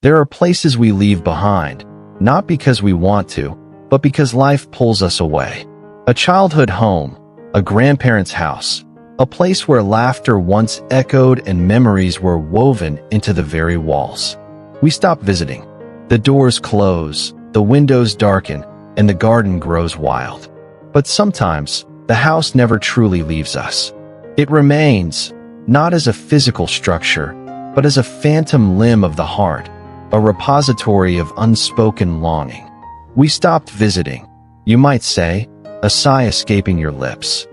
There are places we leave behind, not because we want to, but because life pulls us away. A childhood home, a grandparent's house, a place where laughter once echoed and memories were woven into the very walls. We stop visiting. The doors close, the windows darken, and the garden grows wild. But sometimes, the house never truly leaves us. It remains, not as a physical structure, but as a phantom limb of the heart, a repository of unspoken longing. We stopped visiting, you might say, a sigh escaping your lips.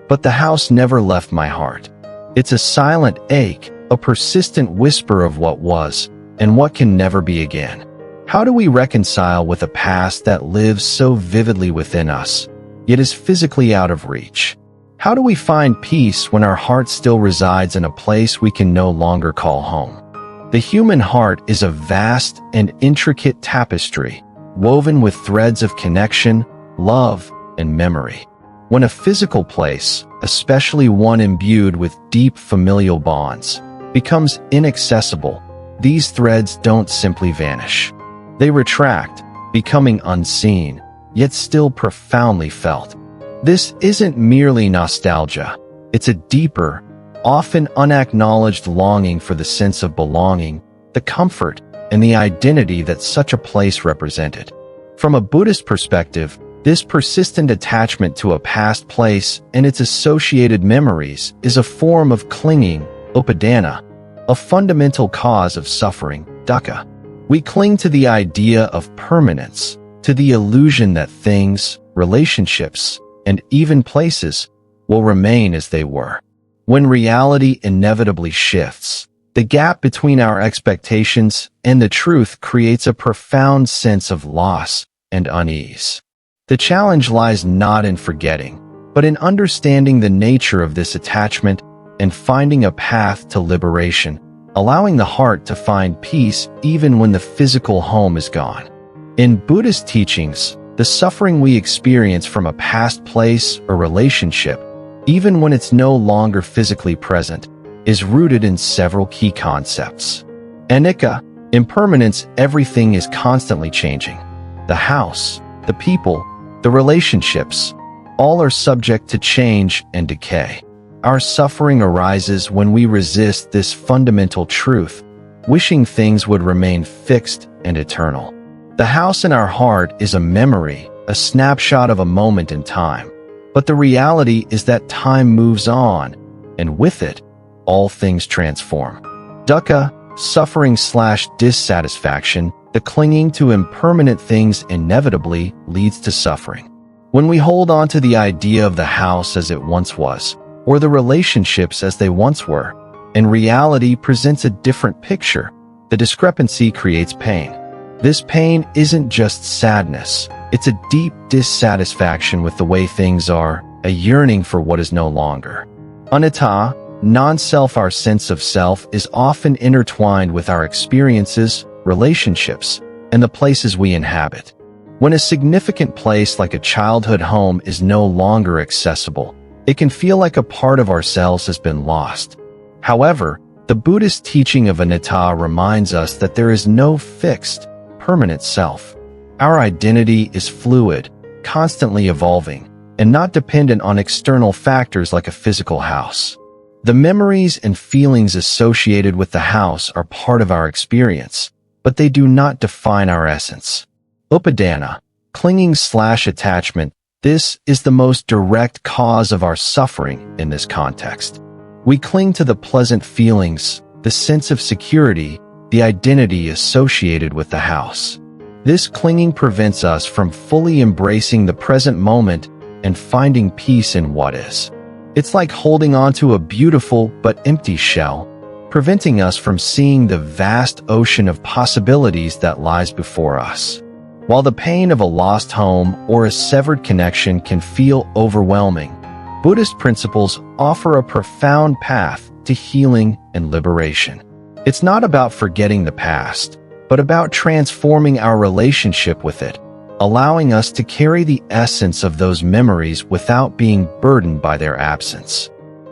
But the house never left my heart. It's a silent ache, a persistent whisper of what was, and what can never be again. How do we reconcile with a past that lives so vividly within us, yet is physically out of reach? How do we find peace when our heart still resides in a place we can no longer call home? The human heart is a vast and intricate tapestry, woven with threads of connection, love, and memory. When a physical place, especially one imbued with deep familial bonds, becomes inaccessible, these threads don't simply vanish. They retract, becoming unseen, yet still profoundly felt. This isn't merely nostalgia. It's a deeper, often unacknowledged longing for the sense of belonging, the comfort, and the identity that such a place represented. From a Buddhist perspective, this persistent attachment to a past place and its associated memories is a form of clinging, upadana, a fundamental cause of suffering, dukkha. We cling to the idea of permanence, to the illusion that things, relationships, and even places will remain as they were. When reality inevitably shifts, the gap between our expectations and the truth creates a profound sense of loss and unease. The challenge lies not in forgetting, but in understanding the nature of this attachment and finding a path to liberation, allowing the heart to find peace even when the physical home is gone. In Buddhist teachings, the suffering we experience from a past place or relationship, even when it's no longer physically present, is rooted in several key concepts. Anicca, impermanence. Everything is constantly changing. The house, the people, the relationships, all are subject to change and decay. Our suffering arises when we resist this fundamental truth, wishing things would remain fixed and eternal. The house in our heart is a memory, a snapshot of a moment in time. But the reality is that time moves on, and with it, all things transform. Dukkha, suffering/dissatisfaction, the clinging to impermanent things inevitably leads to suffering. When we hold on to the idea of the house as it once was, or the relationships as they once were, and reality presents a different picture, the discrepancy creates pain. This pain isn't just sadness, it's a deep dissatisfaction with the way things are, a yearning for what is no longer. Anatta, non-self. Our sense of self is often intertwined with our experiences, relationships, and the places we inhabit. When a significant place like a childhood home is no longer accessible, it can feel like a part of ourselves has been lost. However, the Buddhist teaching of anatta reminds us that there is no fixed, permanent self. Our identity is fluid, constantly evolving, and not dependent on external factors like a physical house. The memories and feelings associated with the house are part of our experience, but they do not define our essence. Upadana, clinging/attachment, this is the most direct cause of our suffering in this context. We cling to the pleasant feelings, the sense of security, the identity associated with the house. This clinging prevents us from fully embracing the present moment and finding peace in what is. It's like holding onto a beautiful but empty shell, preventing us from seeing the vast ocean of possibilities that lies before us. While the pain of a lost home or a severed connection can feel overwhelming, Buddhist principles offer a profound path to healing and liberation. It's not about forgetting the past, but about transforming our relationship with it, allowing us to carry the essence of those memories without being burdened by their absence.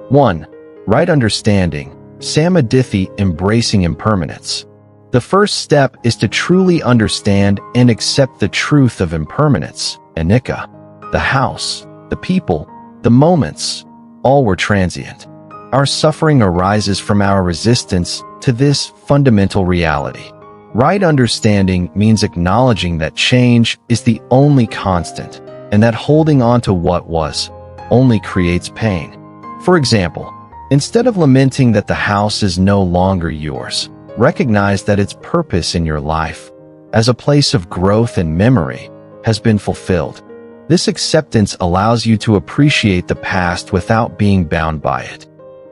1. Right understanding, samadhi, embracing impermanence. The first step is to truly understand and accept the truth of impermanence, anicca. The house, the people, the moments, all were transient. Our suffering arises from our resistance to this fundamental reality. Right understanding means acknowledging that change is the only constant, and that holding on to what was only creates pain. For example, instead of lamenting that the house is no longer yours, recognize that its purpose in your life, as a place of growth and memory, has been fulfilled. This acceptance allows you to appreciate the past without being bound by it.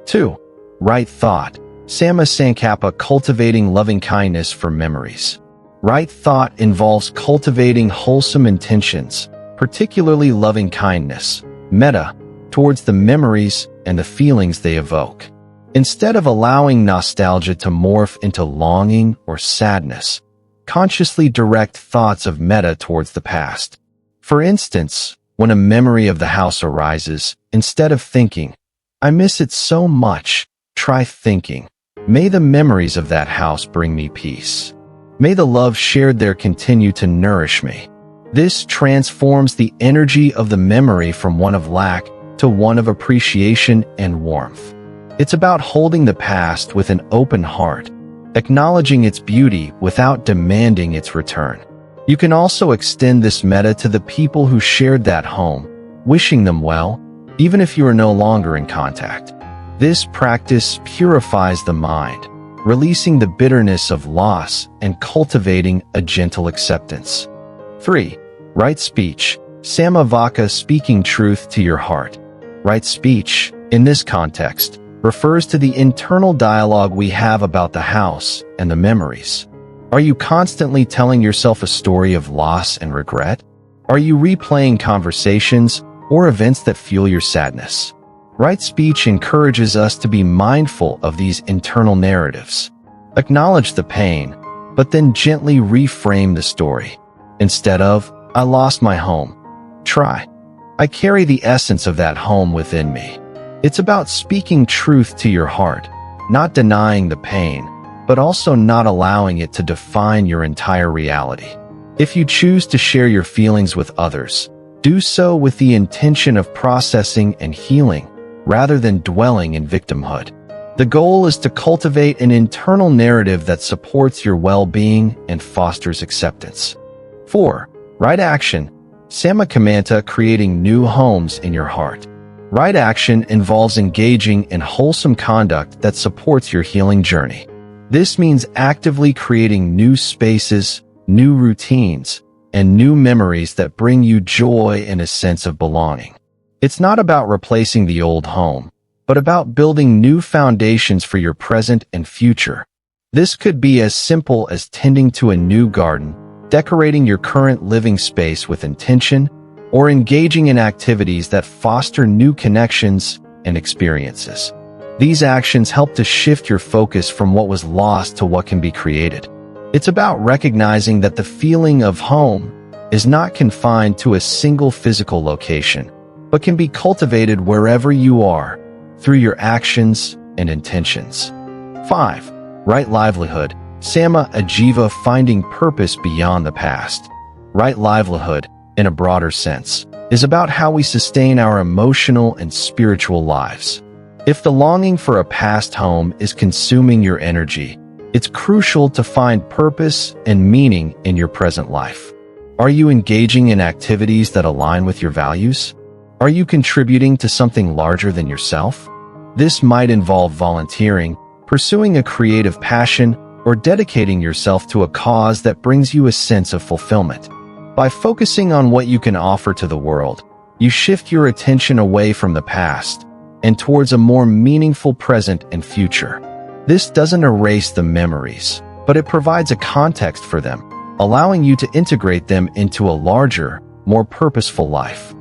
2. Right thought. Samma Sankappa, cultivating loving-kindness for memories. Right thought involves cultivating wholesome intentions, particularly loving-kindness, metta, towards the memories and the feelings they evoke. Instead of allowing nostalgia to morph into longing or sadness, consciously direct thoughts of metta towards the past. For instance, when a memory of the house arises, instead of thinking, "I miss it so much," try thinking, "May the memories of that house bring me peace. May the love shared there continue to nourish me." This transforms the energy of the memory from one of lack to one of appreciation and warmth. It's about holding the past with an open heart, acknowledging its beauty without demanding its return. You can also extend this metta to the people who shared that home, wishing them well, even if you are no longer in contact. This practice purifies the mind, releasing the bitterness of loss and cultivating a gentle acceptance. 3. Right speech. Samma Vaka, speaking truth to your heart. Right speech, in this context, refers to the internal dialogue we have about the house and the memories. Are you constantly telling yourself a story of loss and regret? Are you replaying conversations or events that fuel your sadness? Right speech encourages us to be mindful of these internal narratives. Acknowledge the pain, but then gently reframe the story. Instead of, "I lost my home," try, "I carry the essence of that home within me." It's about speaking truth to your heart, not denying the pain, but also not allowing it to define your entire reality. If you choose to share your feelings with others, do so with the intention of processing and healing, rather than dwelling in victimhood. The goal is to cultivate an internal narrative that supports your well-being and fosters acceptance. 4. Right action. Samma Kamanta, creating new homes in your heart. Right action involves engaging in wholesome conduct that supports your healing journey. This means actively creating new spaces, new routines, and new memories that bring you joy and a sense of belonging. It's not about replacing the old home, but about building new foundations for your present and future. This could be as simple as tending to a new garden, decorating your current living space with intention, or engaging in activities that foster new connections and experiences. These actions help to shift your focus from what was lost to what can be created. It's about recognizing that the feeling of home is not confined to a single physical location, but can be cultivated wherever you are, through your actions and intentions. 5. Right livelihood. Samma Ajiva, finding purpose beyond the past. Right livelihood, in a broader sense, is about how we sustain our emotional and spiritual lives. If the longing for a past home is consuming your energy, it's crucial to find purpose and meaning in your present life. Are you engaging in activities that align with your values? Are you contributing to something larger than yourself? This might involve volunteering, pursuing a creative passion, or dedicating yourself to a cause that brings you a sense of fulfillment. By focusing on what you can offer to the world, you shift your attention away from the past and towards a more meaningful present and future. This doesn't erase the memories, but it provides a context for them, allowing you to integrate them into a larger, more purposeful life.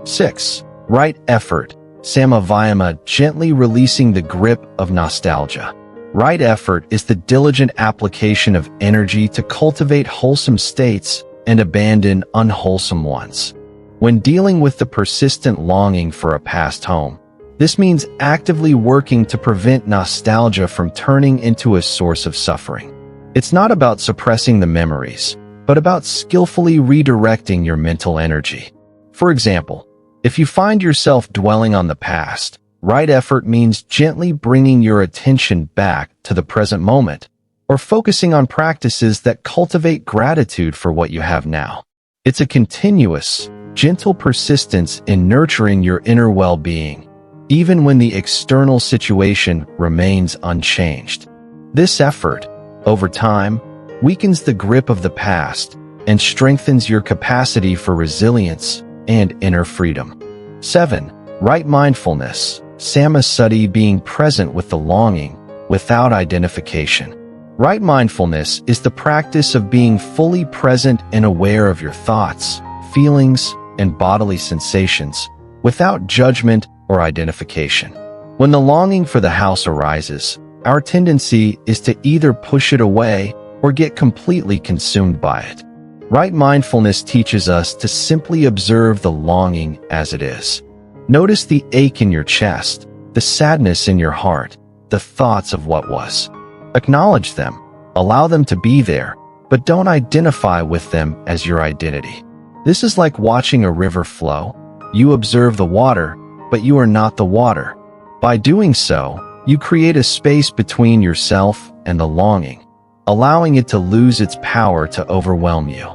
6. Right effort. Samma Vyama, gently releasing the grip of nostalgia. Right effort is the diligent application of energy to cultivate wholesome states and abandon unwholesome ones. When dealing with the persistent longing for a past home, this means actively working to prevent nostalgia from turning into a source of suffering. It's not about suppressing the memories, but about skillfully redirecting your mental energy. For example, if you find yourself dwelling on the past, right effort means gently bringing your attention back to the present moment, or focusing on practices that cultivate gratitude for what you have now. It's a continuous, gentle persistence in nurturing your inner well-being, even when the external situation remains unchanged. This effort, over time, weakens the grip of the past and strengthens your capacity for resilience and inner freedom. 7. Right mindfulness, sammasati, being present with the longing without identification. Right mindfulness is the practice of being fully present and aware of your thoughts, feelings, and bodily sensations without judgment or identification. When the longing for the house arises, our tendency is to either push it away or get completely consumed by it. Right mindfulness teaches us to simply observe the longing as it is. Notice the ache in your chest, the sadness in your heart, the thoughts of what was. Acknowledge them, allow them to be there, but don't identify with them as your identity. This is like watching a river flow. You observe the water, but you are not the water. By doing so, you create a space between yourself and the longing, allowing it to lose its power to overwhelm you.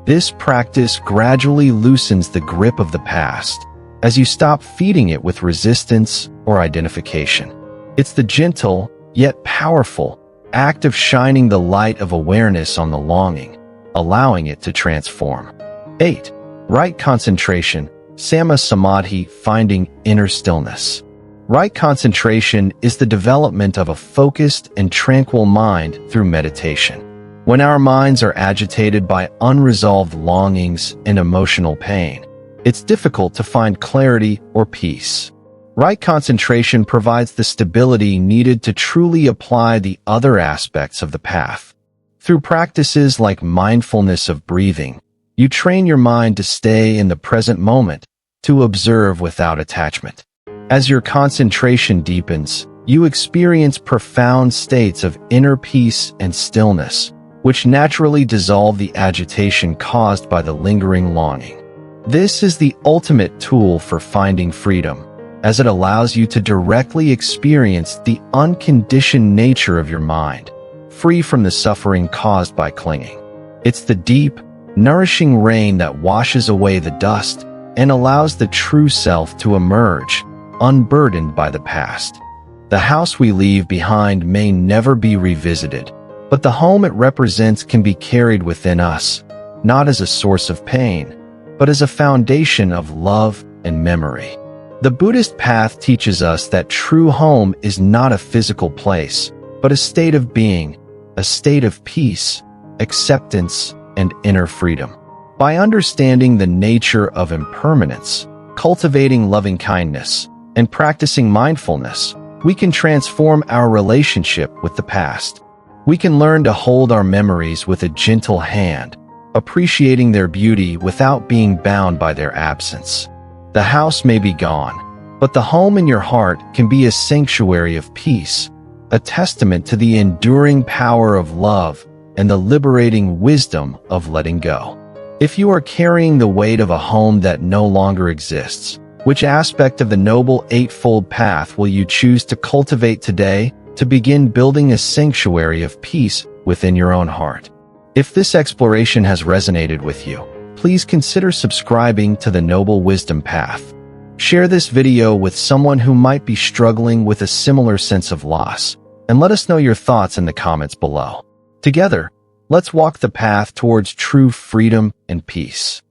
This practice gradually loosens the grip of the past as you stop feeding it with resistance or identification. It's the gentle, yet powerful, act of shining the light of awareness on the longing, allowing it to transform. 8. Right concentration, samma samadhi, finding inner stillness. Right concentration is the development of a focused and tranquil mind through meditation. When our minds are agitated by unresolved longings and emotional pain, it's difficult to find clarity or peace. Right concentration provides the stability needed to truly apply the other aspects of the path. Through practices like mindfulness of breathing, you train your mind to stay in the present moment, to observe without attachment. As your concentration deepens, you experience profound states of inner peace and stillness, which naturally dissolve the agitation caused by the lingering longing. This is the ultimate tool for finding freedom, as it allows you to directly experience the unconditioned nature of your mind, free from the suffering caused by clinging. It's the deep, nourishing rain that washes away the dust and allows the true self to emerge, unburdened by the past. The house we leave behind may never be revisited, but the home it represents can be carried within us, not as a source of pain, but as a foundation of love and memory. The Buddhist path teaches us that true home is not a physical place, but a state of being, a state of peace, acceptance, and inner freedom. By understanding the nature of impermanence, cultivating loving-kindness, and practicing mindfulness, we can transform our relationship with the past. We can learn to hold our memories with a gentle hand, appreciating their beauty without being bound by their absence. The house may be gone, but the home in your heart can be a sanctuary of peace, a testament to the enduring power of love and the liberating wisdom of letting go. If you are carrying the weight of a home that no longer exists, which aspect of the Noble Eightfold Path will you choose to cultivate today to begin building a sanctuary of peace within your own heart? If this exploration has resonated with you, please consider subscribing to the Noble Wisdom Path. Share this video with someone who might be struggling with a similar sense of loss, and let us know your thoughts in the comments below. Together, let's walk the path towards true freedom and peace.